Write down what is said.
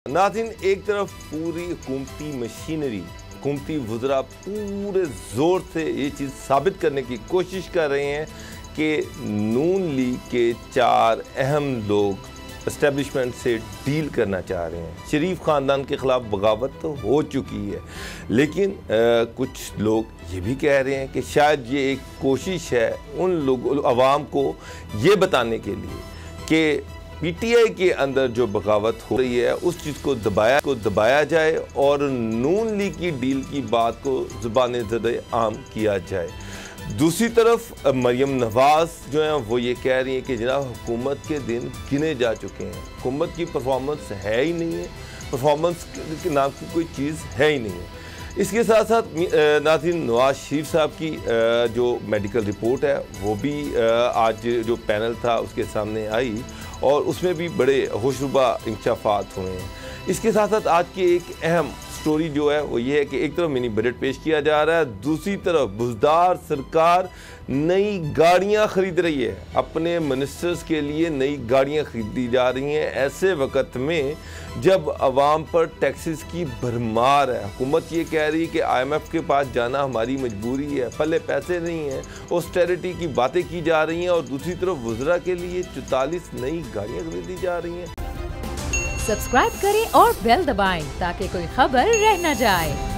नाज़रीन, एक तरफ पूरी हुकूमती मशीनरी, हुकूमती वज़रा पूरे ज़ोर से ये चीज़ साबित करने की कोशिश कर रहे हैं कि नून लीग के 4 अहम लोग इस्टेब्लिशमेंट से डील करना चाह रहे हैं। शरीफ ख़ानदान के ख़िलाफ़ बगावत तो हो चुकी है, लेकिन कुछ लोग ये भी कह रहे हैं कि शायद ये एक कोशिश है उन लोग अवाम को ये बताने के लिए कि पीटीआई के अंदर जो बगावत हो रही है उस चीज़ को दबाया जाए और नून लीग की डील की बात को ज़ुबान-ए आम किया जाए। दूसरी तरफ मरियम नवाज़ जो हैं वो ये कह रही हैं कि जनाब हुकूमत के दिन गिने जा चुके हैं, हुकूमत की परफॉर्मेंस है ही नहीं है, परफॉर्मेंस के नाम की कोई चीज़ है ही नहीं है। इसके साथ साथ नाज़रीन, नवाज शरीफ साहब की जो मेडिकल रिपोर्ट है वो भी आज जो पैनल था उसके सामने आई और उसमें भी बड़े होशरुबा इंकशाफात हुए हैं। इसके साथ साथ आज की एक अहम स्टोरी जो है वो ये है कि एक तरफ मिनी बजट पेश किया जा रहा है, दूसरी तरफ बुज़दार सरकार नई गाड़ियां खरीद रही है, अपने मिनिस्टर्स के लिए नई गाड़ियां खरीदी जा रही हैं। ऐसे वक्त में जब आवाम पर टैक्सेस की भरमार है, हुकूमत ये कह रही है कि IMF के पास जाना हमारी मजबूरी है, पल्ले पैसे नहीं हैं, ऑस्टेरिटी की बातें की जा रही हैं और दूसरी तरफ वज़रा के लिए 44 नई गाड़ियाँ खरीदी जा रही हैं। सब्सक्राइब करें और बेल दबाएं ताकि कोई खबर रह न जाए।